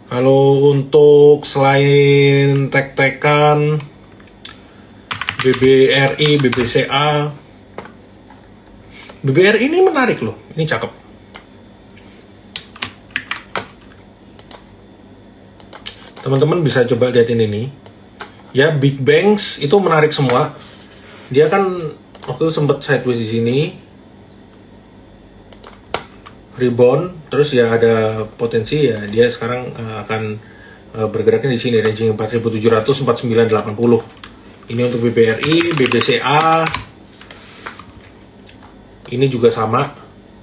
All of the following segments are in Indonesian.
Kalau untuk selain tek-tekan, BBRI, BBCA, BBRI ini menarik loh, ini cakep. Teman-teman bisa coba liatin ini. Ya, big banks itu menarik semua. Dia kan waktu itu sempat sideways di sini, rebound, terus ya ada potensi ya dia sekarang akan bergeraknya di sini, ranging 4.700, 4.980. Ini untuk BBRI, BBCA. Ini juga sama.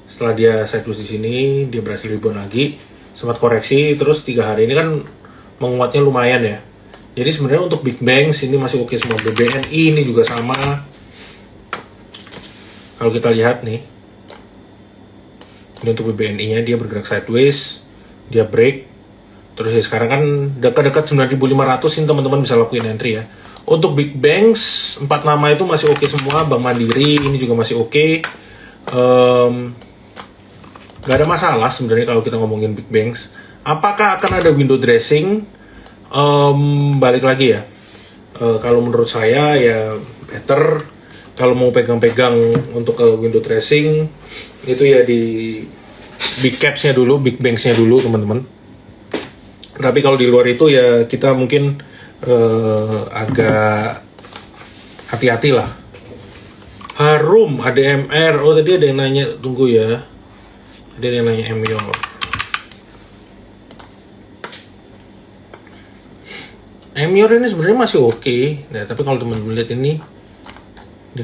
Setelah dia sideways di sini, dia berhasil rebound lagi, sempat koreksi, terus 3 hari ini kan menguatnya lumayan ya. Jadi sebenarnya untuk big banks ini masih oke semua. BBNI ini juga sama. Kalau kita lihat nih, ini untuk BBNI-nya dia bergerak sideways, dia break, terus ya sekarang kan dekat-dekat 9.500 ini teman-teman bisa lakuin entry ya. Untuk big banks 4 nama itu masih oke semua. Bank Mandiri ini juga masih oke. Gak ada masalah sebenarnya kalau kita ngomongin big banks. Apakah akan ada window dressing? Balik lagi ya. Kalau menurut saya ya better kalau mau pegang-pegang untuk window dressing itu ya di big caps-nya dulu, big banks-nya dulu teman-teman. Tapi kalau di luar itu ya kita mungkin agak hati-hati lah. Harum, ADMR. Oh tadi ada yang nanya, tunggu ya. Ada yang nanya Emyor. Emyor ini sebenarnya masih oke. Nah, tapi kalau teman-teman lihat ini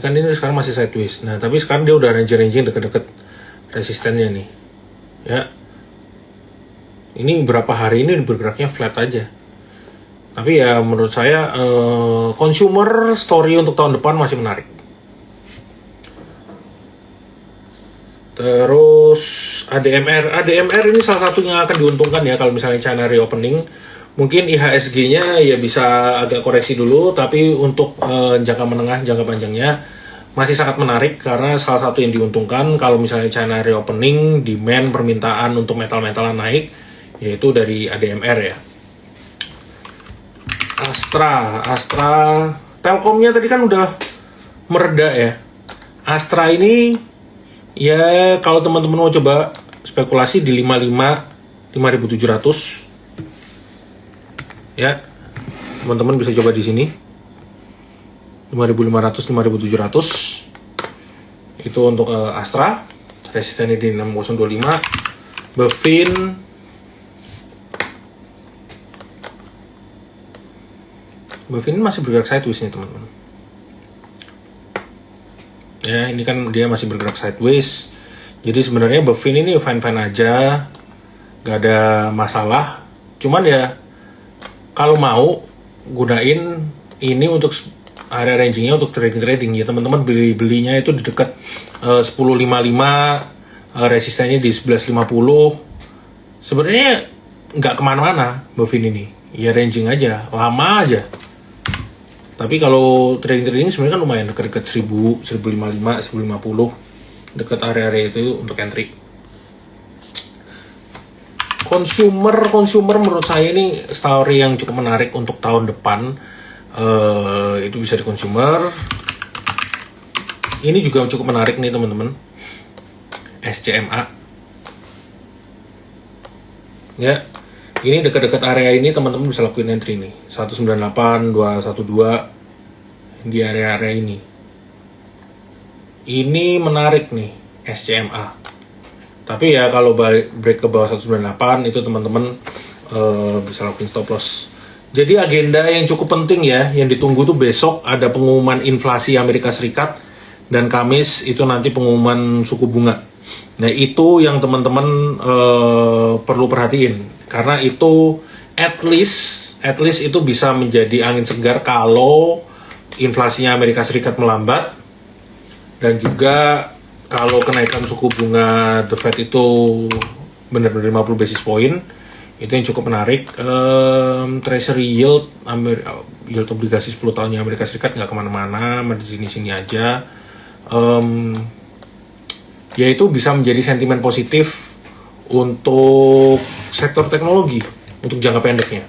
kan ini sekarang masih sideways. Nah, tapi sekarang dia udah ranging deket-deket resistennya nih. Ya. Ini berapa hari ini bergeraknya flat aja. Tapi ya menurut saya consumer story untuk tahun depan masih menarik. Terus ADMR ini salah satu yang akan diuntungkan ya kalau misalnya China reopening. Mungkin IHSG-nya ya bisa agak koreksi dulu, tapi untuk jangka menengah, jangka panjangnya masih sangat menarik karena salah satu yang diuntungkan kalau misalnya China reopening, demand permintaan untuk metal-metalan naik, yaitu dari ADMR ya. Astra, Telkomnya tadi kan udah mereda ya. Astra ini ya kalau teman-teman mau coba spekulasi di 5.700 ya, teman-teman bisa coba di sini 5.500, 5.700 itu untuk Astra, resistennya di 6025. Bevin masih bergerak sideways nih teman-teman ya, ini kan dia masih bergerak sideways, jadi sebenarnya Bevin ini fine-fine aja, gak ada masalah. Cuman ya kalau mau gunain ini untuk area rangingnya untuk trading ya teman-teman, belinya itu di dekat 10.55, resistennya di 11.50. Sebenarnya nggak kemana-mana Bovin ini, ya ranging aja, lama aja. Tapi kalau trading sebenarnya kan lumayan dekat-dekat 1000, 1055, 1050, dekat area-area itu untuk entry. Consumer menurut saya ini story yang cukup menarik untuk tahun depan. Itu bisa di consumer. Ini juga cukup menarik nih teman-teman. SCMA. Ya, ini dekat-dekat area ini teman-teman bisa lakuin entry nih. 198, 212 di area-area ini. Ini menarik nih SCMA. Tapi ya kalau break ke bawah 198 itu teman-teman bisa lakuin stop loss. Jadi agenda yang cukup penting ya, yang ditunggu tuh besok ada pengumuman inflasi Amerika Serikat dan Kamis itu nanti pengumuman suku bunga. Nah itu yang teman-teman perlu perhatiin karena itu at least itu bisa menjadi angin segar kalau inflasinya Amerika Serikat melambat dan juga kalau kenaikan suku bunga The Fed itu benar-benar 50 basis point, itu yang cukup menarik. Treasury yield obligasi 10 tahunnya Amerika Serikat nggak kemana-mana, di sini-sini aja. Ya itu bisa menjadi sentimen positif untuk sektor teknologi. untuk jangka pendeknya.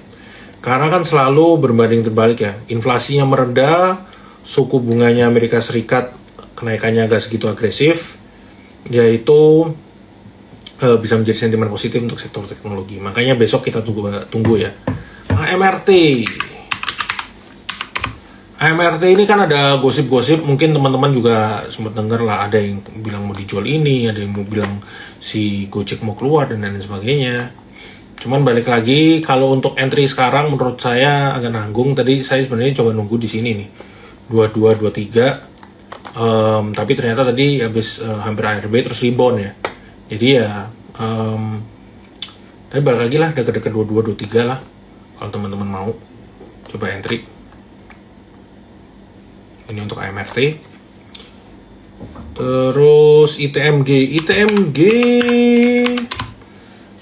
Karena kan selalu berbanding terbalik ya, inflasinya meredah, suku bunganya Amerika Serikat kenaikannya agak segitu agresif, yaitu bisa menjadi sentimen positif untuk sektor teknologi. Makanya besok kita tunggu ya. AMRT. AMRT ini kan ada gosip-gosip, mungkin teman-teman juga sempat dengar lah, ada yang bilang mau dijual ini, ada yang mau bilang si Gojek mau keluar dan lain sebagainya. Cuman balik lagi, kalau untuk entry sekarang menurut saya agak nanggung. Tadi saya sebenarnya coba nunggu di sini nih, 22, 23. Tapi ternyata tadi habis hampir ARB terus rebound ya. Jadi ya, tapi balik lagi lah, dekat-dekat 22, 23 lah. Kalau teman-teman mau coba entry. Ini untuk AMRT. Terus ITMG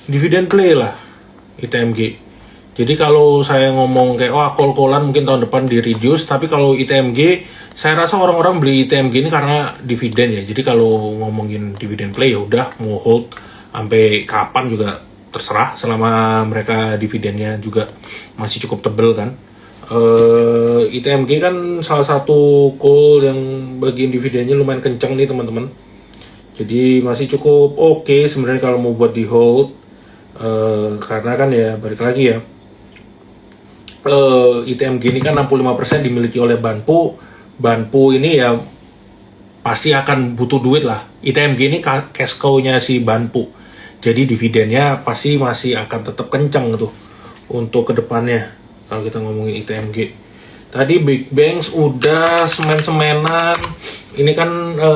dividend play lah ITMG. Jadi kalau saya ngomong kayak kol-kolan mungkin tahun depan di reduce, tapi kalau ITMG saya rasa orang-orang beli ITMG ini karena dividen ya. Jadi kalau ngomongin dividend play ya udah, mau hold sampai kapan juga terserah, selama mereka dividennya juga masih cukup tebel kan. ITMG kan salah satu coal yang bagian dividennya lumayan kencang nih teman-teman. Jadi masih cukup oke sebenarnya kalau mau buat di hold. Karena kan ya balik lagi ya, ITMG ini kan 65% dimiliki oleh Banpu. Banpu ini ya pasti akan butuh duit lah. ITMG ini cash cow-nya si Banpu. Jadi dividennya pasti masih akan tetap kencang tuh untuk kedepannya. Kalau kita ngomongin ITMG, tadi Big Banks udah semen-semenan. Ini kan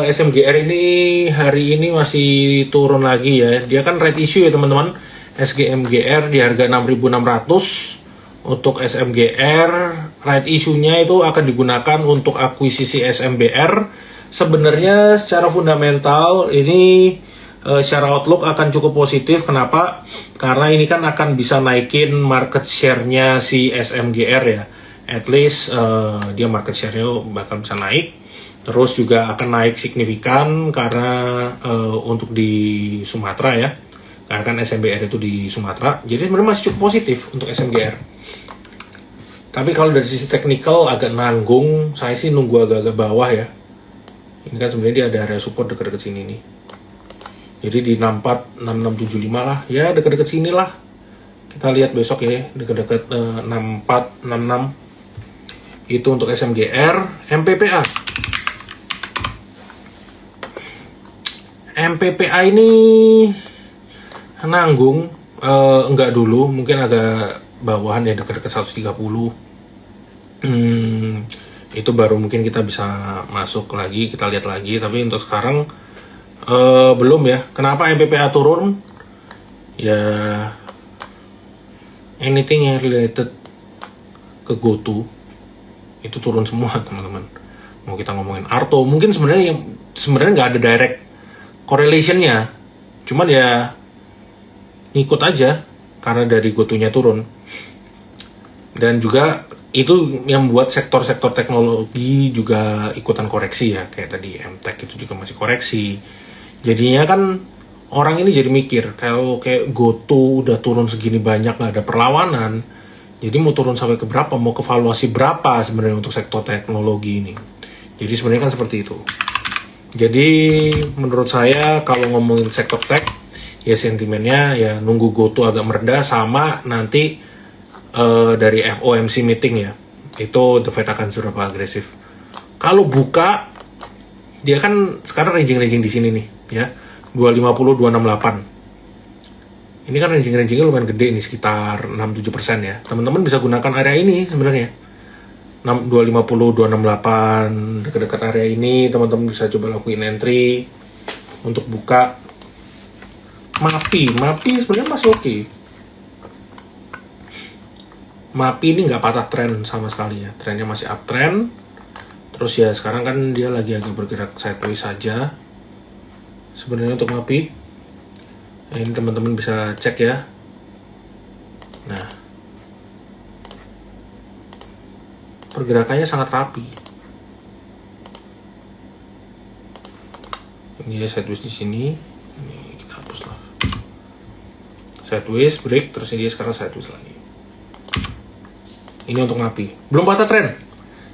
SMGR ini hari ini masih turun lagi ya. Dia kan red issue ya teman-teman. SGMGR di harga 6.600. Untuk SMGR right issue-nya itu akan digunakan untuk akuisisi SMBR. Sebenarnya secara fundamental ini secara outlook akan cukup positif. Kenapa? Karena ini kan akan bisa naikin market share-nya si SMGR ya. At least dia market share-nya bakal bisa naik. Terus juga akan naik signifikan karena untuk di Sumatera ya. Karena kan SMBR itu di Sumatera. Jadi sebenarnya masih cukup positif untuk SMGR. Tapi kalau dari sisi teknikal agak nanggung. Saya sih nunggu agak-agak bawah ya. Ini kan sebenarnya dia ada area support dekat-dekat sini nih. Jadi di 64, 6675 lah, ya dekat-dekat sini lah. Kita lihat besok ya, dekat-dekat 64, 66. Itu untuk SMGR. MPPA. MPPA ini nanggung, enggak dulu, mungkin agak bawahan ya, dekat-dekat 130. Itu baru mungkin kita bisa masuk lagi, kita lihat lagi. Tapi untuk sekarang belum ya. Kenapa MPPA turun? Ya anything yang related ke GoTo itu turun semua teman-teman. Mau kita ngomongin Arto, mungkin sebenarnya nggak ada direct correlation-nya. Cuman ya ngikut aja karena dari GoTo-nya turun. Dan juga itu yang membuat sektor-sektor teknologi juga ikutan koreksi ya. Kayak tadi MTech itu juga masih koreksi. Jadinya kan orang ini jadi mikir, kalau kayak GoTo udah turun segini banyak, nggak ada perlawanan, jadi mau turun sampai ke berapa, mau ke valuasi berapa sebenarnya untuk sektor teknologi ini. Jadi sebenarnya kan seperti itu. Jadi menurut saya kalau ngomongin sektor tech, ya sentimennya ya nunggu GoTo agak meredah, sama nanti dari FOMC meeting ya, itu The Fed akan seberapa agresif. Kalau buka, dia kan sekarang ranging di sini nih ya, 250 268. Ini kan rangingnya lumayan gede nih, sekitar 6-7% ya. Teman-teman bisa gunakan area ini sebenarnya. 250 268 dekat-dekat area ini, teman-teman bisa coba lakuin entry untuk buka. MAPI sebenarnya masih oke. MAPI ini nggak patah tren sama sekali ya. Trennya masih uptrend. Terus ya sekarang kan dia lagi agak bergerak sideways saja sebenarnya untuk MAPI. Nah, ini teman-teman bisa cek ya. Nah, pergerakannya sangat rapi. Ini ya sideways di sini. Ini kita hapus lah. Sideways, break, terus ini dia sekarang sideways lagi. Ini untuk MAPI. Belum patah tren.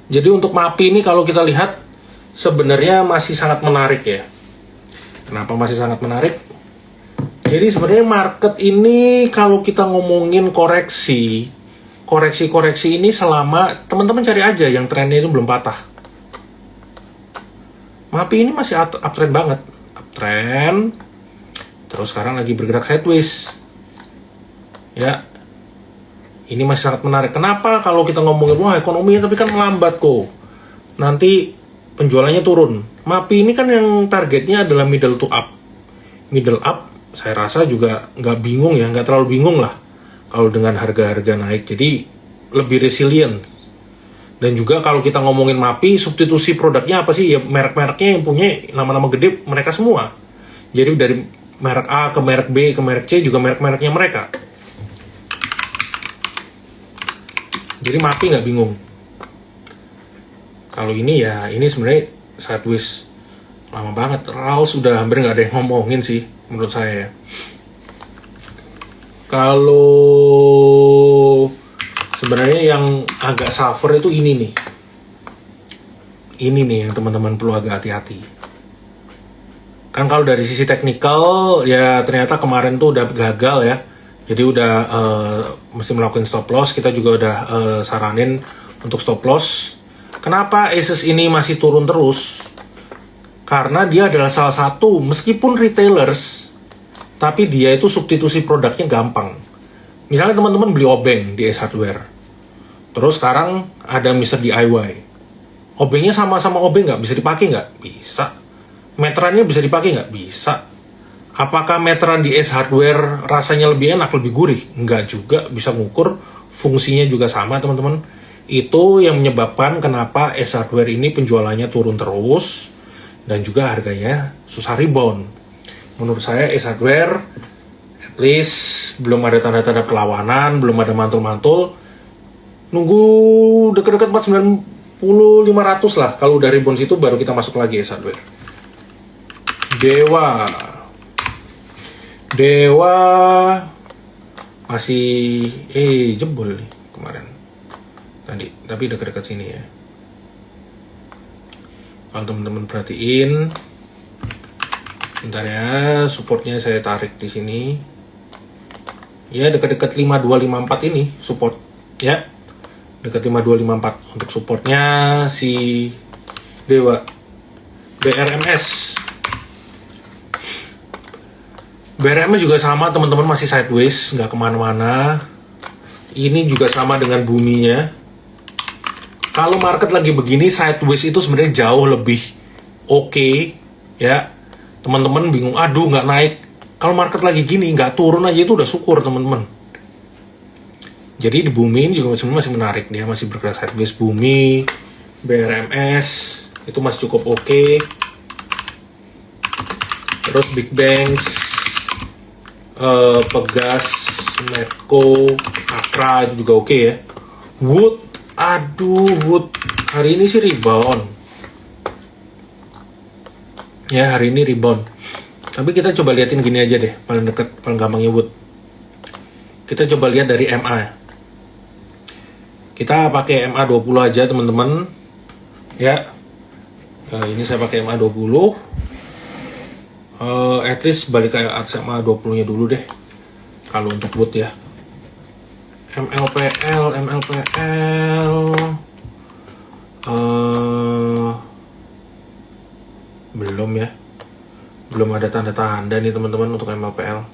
Jadi untuk MAPI ini kalau kita lihat sebenarnya masih sangat menarik ya. Kenapa masih sangat menarik? Jadi sebenarnya market ini kalau kita ngomongin koreksi ini selama teman-teman cari aja yang trennya itu belum patah. MAPI ini masih uptrend banget. Uptrend. Terus sekarang lagi bergerak sideways. Ya. Ini masih sangat menarik. Kenapa kalau kita ngomongin wah ekonominya tapi kan melambat kok. Nanti penjualannya turun. MAPI ini kan yang targetnya adalah middle to up. Middle up saya rasa juga nggak bingung ya, nggak terlalu bingung lah kalau dengan harga-harga naik. Jadi lebih resilient. Dan juga kalau kita ngomongin MAPI, substitusi produknya apa sih? Ya merek-mereknya yang punya nama-nama gede mereka semua. Jadi dari merek A ke merek B ke merek C juga merek-mereknya mereka. Jadi MAPI nggak bingung. Kalau ini ya, ini sebenarnya sideways lama banget. RAL sudah hampir nggak ada yang ngomongin sih, menurut saya. Kalau sebenarnya yang agak suffer itu ini nih. Ini nih yang teman-teman perlu agak hati-hati. Kan kalau dari sisi teknikal, ya ternyata kemarin tuh udah gagal ya. Jadi udah mesti melakukan stop loss. Kita juga udah saranin untuk stop loss. Kenapa Asus ini masih turun terus? Karena dia adalah salah satu, meskipun retailers, tapi dia itu substitusi produknya gampang. Misalnya teman-teman beli obeng di Ace Hardware. Terus sekarang ada Mr. DIY. Obengnya sama-sama obeng nggak? Bisa dipakai nggak? Bisa. Meterannya bisa dipakai nggak? Bisa. Apakah meteran di Ace Hardware rasanya lebih enak, lebih gurih? Enggak juga, bisa ngukur, fungsinya juga sama teman-teman. Itu yang menyebabkan kenapa Ace Hardware ini penjualannya turun terus, dan juga harganya susah rebound. Menurut saya Ace Hardware, at least belum ada tanda-tanda perlawanan, belum ada mantul-mantul. Nunggu deket-deket 490-500 lah, kalau udah rebound situ baru kita masuk lagi Ace Hardware. Dewa masih jebol nih kemarin tadi, tapi dekat-dekat sini ya. Kalau teman-teman perhatiin, bentar ya, supportnya saya tarik di sini. Ya dekat-dekat 5254 ini support ya, dekat 5254 untuk supportnya si Dewa. BRMS juga sama teman-teman, masih sideways, nggak kemana-mana. Ini juga sama dengan buminya. Kalau market lagi begini, sideways itu sebenarnya jauh lebih oke, ya. Teman-teman bingung, aduh nggak naik. Kalau market lagi gini, nggak turun aja itu udah syukur teman-teman. Jadi di bumi ini juga masih menarik, dia masih bergerak sideways. Bumi, BRMS itu masih cukup oke. Terus Big Banks, Pegas, Medco, Akra itu juga oke ya. Wood hari ini sih rebound. Ya hari ini rebound. Tapi kita coba liatin gini aja deh, paling dekat, paling gampangnya Wood. Kita coba lihat dari MA. Kita pakai MA 20 aja teman-teman. Ya. Ini saya pakai MA 20. At least balik ke atas MA 20 nya dulu deh kalau untuk Wood ya. MLPL belum ya, belum ada tanda-tanda nih teman-teman untuk MLPL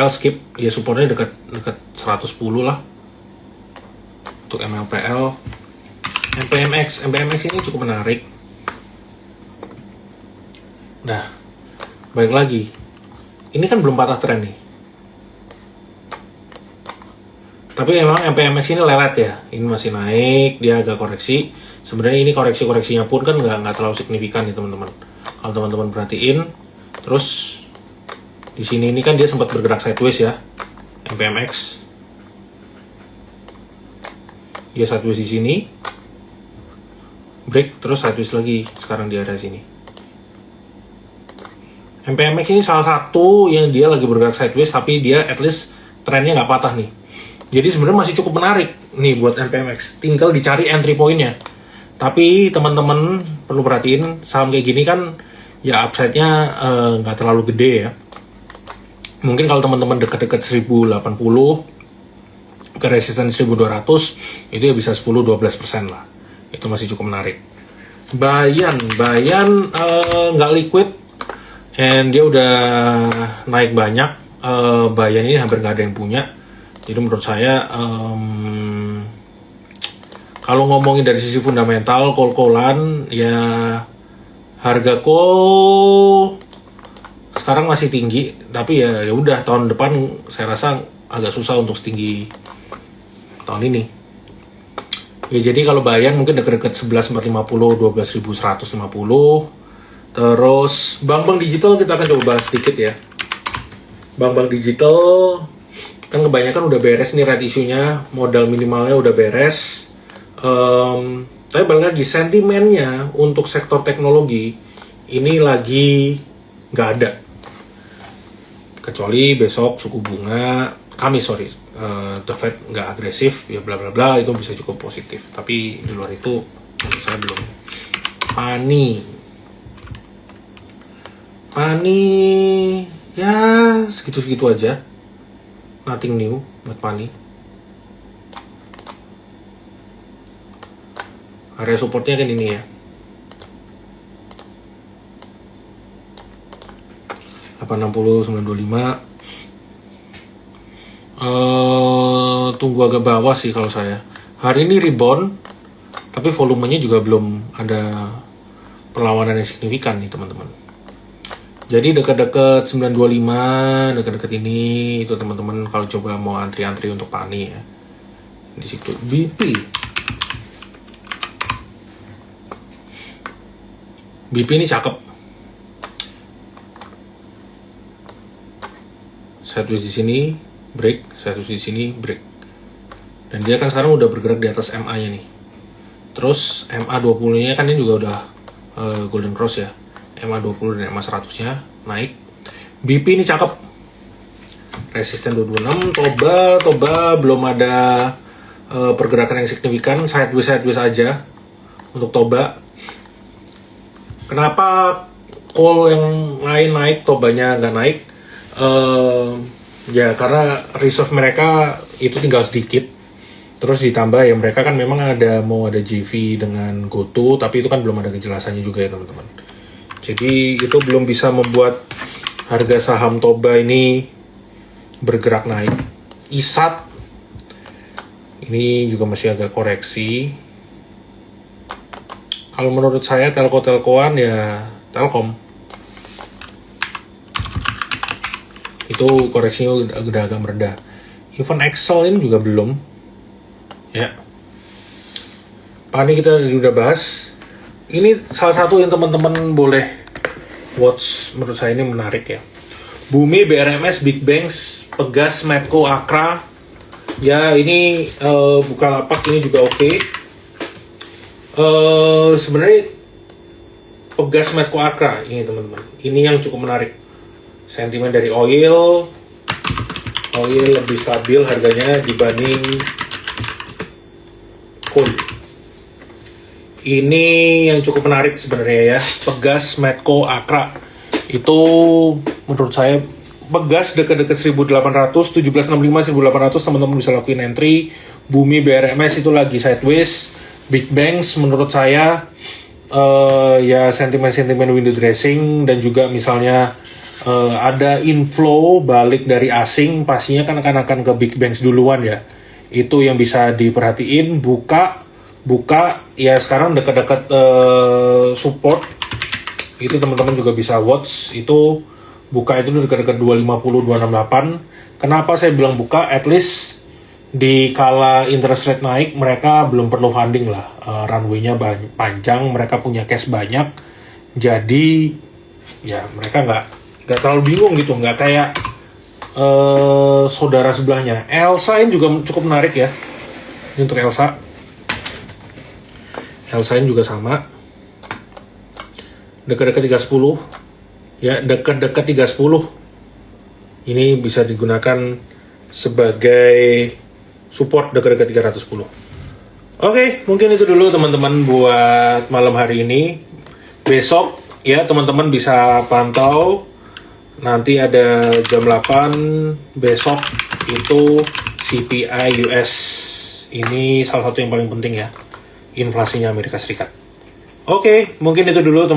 skip ya, supportnya dekat 110 lah untuk MLPL. MPMX ini cukup menarik. Nah, balik lagi. Ini kan belum patah tren nih. Tapi emang MPMX ini lelet ya. Ini masih naik, dia agak koreksi. Sebenarnya ini koreksinya pun kan nggak terlalu signifikan nih teman-teman. Kalau teman-teman perhatiin, terus di sini ini kan dia sempat bergerak sideways ya, MPMX. Dia sideways di sini, break terus sideways lagi. Sekarang dia ada di sini. MPMX ini salah satu yang dia lagi bergerak sideways, tapi dia at least trennya nggak patah nih. Jadi sebenarnya masih cukup menarik nih buat MPMX. Tinggal dicari entry point-nya. Tapi teman-teman perlu perhatiin, saham kayak gini kan ya upside-nya nggak terlalu gede ya. Mungkin kalau teman-teman dekat-dekat 1080 ke resisten 1200 itu ya bisa 10-12% lah. Itu masih cukup menarik. Bayan nggak liquid, and dia udah naik banyak. Bayan ini hampir nggak ada yang punya. Jadi menurut saya kalau ngomongin dari sisi fundamental, kol-kolan ya harga kol sekarang masih tinggi, tapi ya udah tahun depan saya rasa agak susah untuk setinggi tahun ini. Ya jadi kalau Bayan mungkin dekat-dekat 11.450, 12.150. Terus bank-bank digital kita akan coba bahas sedikit ya. Bank-bank digital kan kebanyakan udah beres nih red issue-nya, modal minimalnya udah beres. Tapi balik lagi, sentimennya untuk sektor teknologi ini lagi nggak ada. Kecuali besok suku bunga, the Fed nggak agresif, ya bla bla bla, itu bisa cukup positif. Tapi di luar itu menurut saya belum. Pani ya segitu-segitu aja. Nothing new buat Pani. Area supportnya kan ini ya. 860, 925. Tunggu agak bawah sih kalau saya. Hari ini rebound, tapi volumenya juga belum ada perlawanan yang signifikan nih teman-teman. Jadi dekat-dekat 925, dekat-dekat ini itu teman-teman kalau coba mau antri-antri untuk Pani ya. Di situ BP ini cakep. Sideways di sini, break, sideways di sini, break. Dan dia kan sekarang udah bergerak di atas MA-nya nih. Terus MA20-nya kan ini juga udah golden cross ya. MA20 dan MA100-nya naik. BP ini cakep. Resisten 226, Toba belum ada pergerakan yang signifikan, sideways aja untuk Toba. Kenapa call yang lain naik, Tobanya nggak naik? Ya karena reserve mereka itu tinggal sedikit. Terus ditambah ya mereka kan memang mau ada JV dengan GoTo, tapi itu kan belum ada kejelasannya juga ya teman-teman. Jadi itu belum bisa membuat harga saham Toba ini bergerak naik. ISAT ini juga masih agak koreksi. Kalau menurut saya telko-telkoan ya Telkom. Itu koreksinya udah agak meredah. Even Excel ini juga belum. Ya. Pani kita udah bahas. Ini salah satu yang teman-teman boleh watch, menurut saya ini menarik ya. Bumi, BRMS, Big Banks, Pegas, Medco, Akra. Ya ini Bukalapak ini juga oke. Sebenarnya Pegas, Medco, Akra ini teman-teman. Ini yang cukup menarik. Sentimen dari oil lebih stabil harganya dibanding coal. Ini yang cukup menarik sebenarnya ya. Pegas, Medco, Akra itu menurut saya Pegas dekat-dekat 1800, 1765, 1800 teman-teman bisa lakuin entry. Bumi, BRMS itu lagi sideways. Big Banks menurut saya ya sentimen window dressing, dan juga misalnya ada inflow balik dari asing, pastinya kan akan ke Big Banks duluan ya. Itu yang bisa diperhatiin. Buka ya sekarang dekat-dekat support itu teman-teman juga bisa watch. Itu Buka itu dekat-dekat 250, 268. Kenapa saya bilang Buka? At least di kala interest rate naik mereka belum perlu funding lah. Runway-nya panjang, mereka punya cash banyak. Jadi ya mereka nggak terlalu bingung gitu, nggak kayak saudara sebelahnya. Elsa ini juga cukup menarik ya. Ini untuk Elsa ini juga sama, dekat-dekat 310. ya dekat-dekat 310. Ini bisa digunakan sebagai support dekat-dekat 310. Oke, mungkin itu dulu teman-teman buat malam hari ini. Besok ya teman-teman bisa pantau, nanti ada jam 8 besok itu CPI US. Ini salah satu yang paling penting ya, inflasinya Amerika Serikat. Oke, mungkin itu dulu teman-teman.